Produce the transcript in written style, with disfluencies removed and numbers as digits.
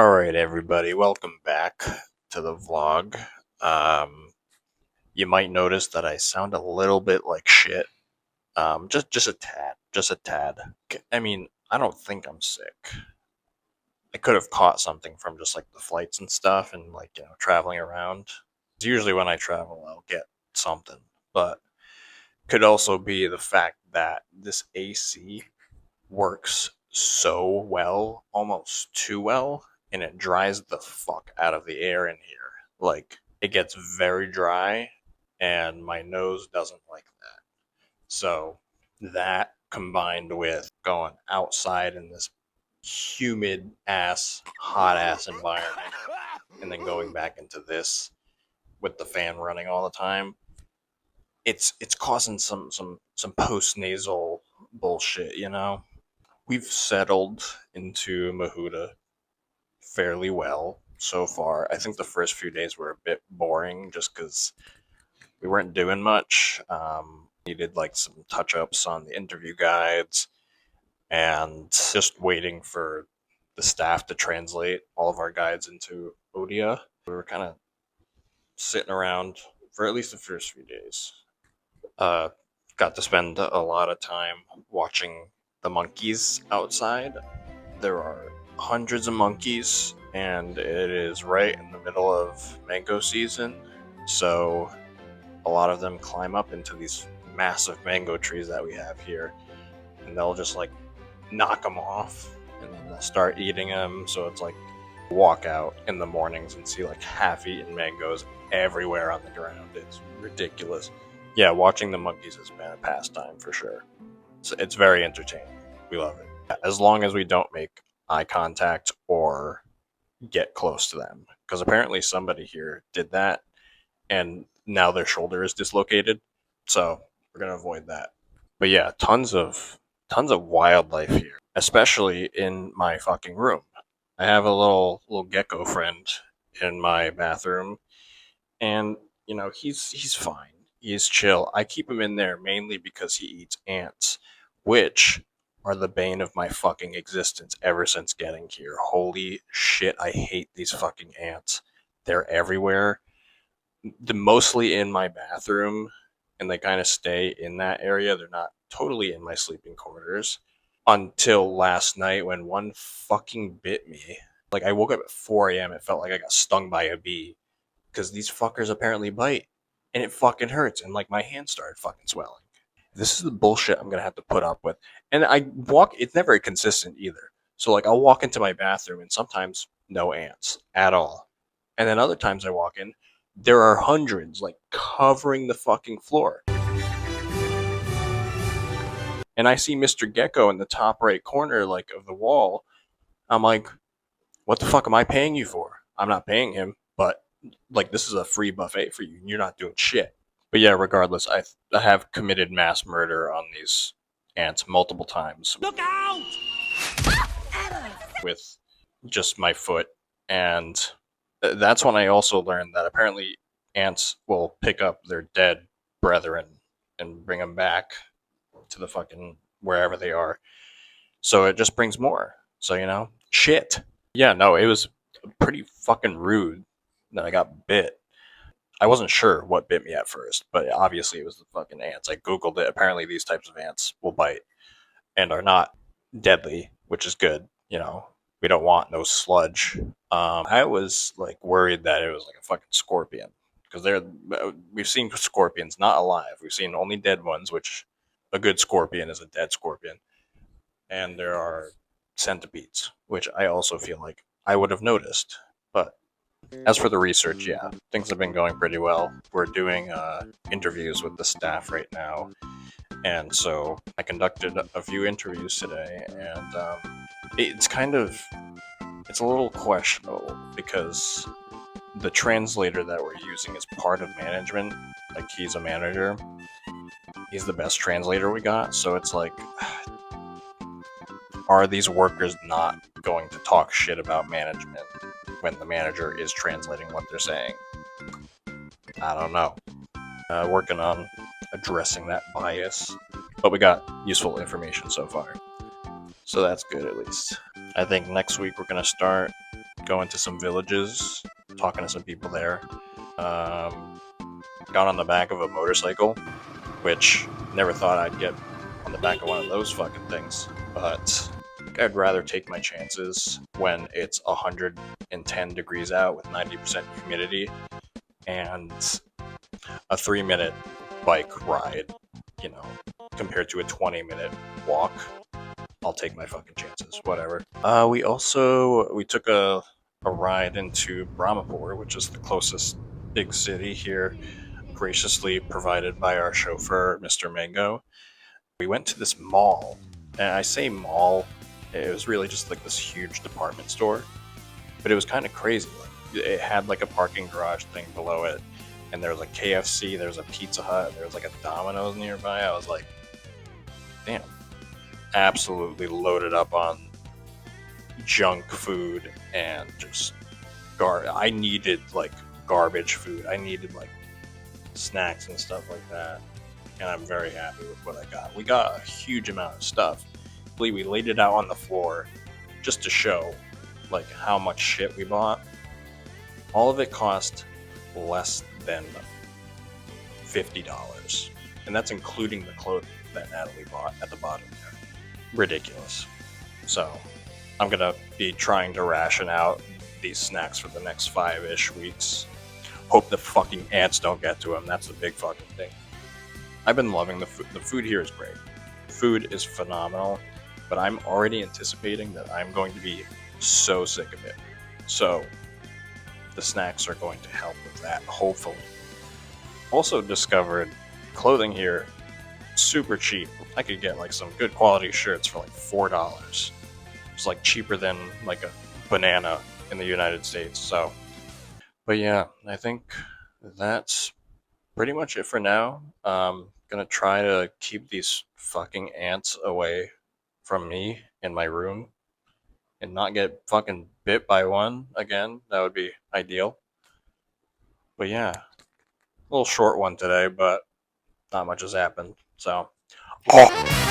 Alright, everybody, welcome back to the vlog. You might notice that I sound a little bit like shit. Just a tad. Just a tad. I mean, I don't think I'm sick. I could have caught something from just like the flights and stuff and traveling around. Usually when I travel, I'll get something. But could also be the fact that this AC works so well, almost too well, and it dries the fuck out of the air in here. Like, it gets very dry, and my nose doesn't like that. So, that combined with going outside in this humid ass, hot ass environment, and then going back into this with the fan running all the time, it's causing some post nasal bullshit, you know? We've settled into Mahuta fairly well so far. I think the first few days were a bit boring just because we weren't doing much. Needed like some touch ups on the interview guides and just waiting for the staff to translate all of our guides into Odia. We were kind of sitting around for at least the first few days. Uh, got to spend a lot of time watching the monkeys outside. There are hundreds of monkeys, and it is right in the middle of mango season, so a lot of them climb up into these massive mango trees that we have here, and they'll just like knock them off, and then they'll start eating them. So it's like walk out in the mornings and see like half-eaten mangoes everywhere on the ground. It's ridiculous. Yeah, watching the monkeys has been a pastime for sure. It's very entertaining. We love it. As long as we don't make eye contact or get close to them. Because apparently somebody here did that and now their shoulder is dislocated. So we're going to avoid that. But yeah, tons of wildlife here, especially in my fucking room. I have a little gecko friend in my bathroom, and he's fine. He's chill. I keep him in there mainly because he eats ants, which are the bane of my fucking existence ever since getting here. Holy shit, I hate these fucking ants. They're everywhere. They're mostly in my bathroom, and they kind of stay in that area. They're not totally in my sleeping quarters. Until last night when one fucking bit me. Like, I woke up at 4 a.m. It felt like I got stung by a bee. Because these fuckers apparently bite. And it fucking hurts. And like my hand started fucking swelling. This is the bullshit I'm gonna have to put up with. And it's never consistent either. So like I'll walk into my bathroom and sometimes no ants at all. And then other times I walk in, there are hundreds like covering the fucking floor. And I see Mr. Gecko in the top right corner like of the wall. I'm like, what the fuck am I paying you for? I'm not paying him, but like this is a free buffet for you and you're not doing shit. But yeah, regardless, I have committed mass murder on these ants multiple times. Look out! With just my foot. And that's when I also learned that apparently ants will pick up their dead brethren and bring them back to the fucking wherever they are. So it just brings more. So, shit. Yeah, no, it was pretty fucking rude that I got bit. I wasn't sure what bit me at first, but obviously it was the fucking ants. I googled it. Apparently these types of ants will bite and are not deadly, which is good. We don't want no sludge. I was like worried that it was like a fucking scorpion because we've seen scorpions not alive. We've seen only dead ones, which a good scorpion is a dead scorpion. And there are centipedes, which I also feel like I would have noticed. But as for the research, yeah, things have been going pretty well. We're doing interviews with the staff right now. And so I conducted a few interviews today, and it's a little questionable because the translator that we're using is part of management. Like, he's a manager. He's the best translator we got. So it's like, are these workers not going to talk shit about management when the manager is translating what they're saying? I don't know. Working on addressing that bias, but we got useful information so far. So that's good, at least. I think next week we're going to start going to some villages, talking to some people there. Got on the back of a motorcycle, which never thought I'd get on the back of one of those fucking things, but I'd rather take my chances when it's 110 degrees out with 90% humidity and a 3-minute bike ride, you know, compared to a 20-minute walk. I'll take my fucking chances, whatever. We took a ride into Brahmapur, which is the closest big city here, graciously provided by our chauffeur, Mr. Mango. We went to this mall, and I say mall, it was really just like this huge department store, but it was kind of crazy. Like, it had like a parking garage thing below it, and there was a KFC, there was a Pizza Hut, there was like a Domino's nearby. I was like, damn, absolutely loaded up on junk food and just I needed like garbage food. I needed like snacks and stuff like that, and I'm very happy with what I got. We got a huge amount of stuff. I believe we laid it out on the floor just to show like how much shit we bought. All of it cost less than $50, and that's including the clothing that Natalie bought at the bottom there. Ridiculous. So I'm gonna be trying to ration out these snacks for the next 5-ish weeks. Hope the fucking ants don't get to them. That's the big fucking thing. I've been loving the food. The food here is great. Food is phenomenal, but I'm already anticipating that I'm going to be so sick of it. So the snacks are going to help with that, hopefully. Also discovered clothing here super cheap. I could get like some good quality shirts for like $4. It's like cheaper than like a banana in the United States. So, but yeah, I think that's pretty much it for now. Gonna try to keep these fucking ants away from me in my room and not get fucking bit by one again. That would be ideal. But yeah, a little short one today, but not much has happened. So, oh.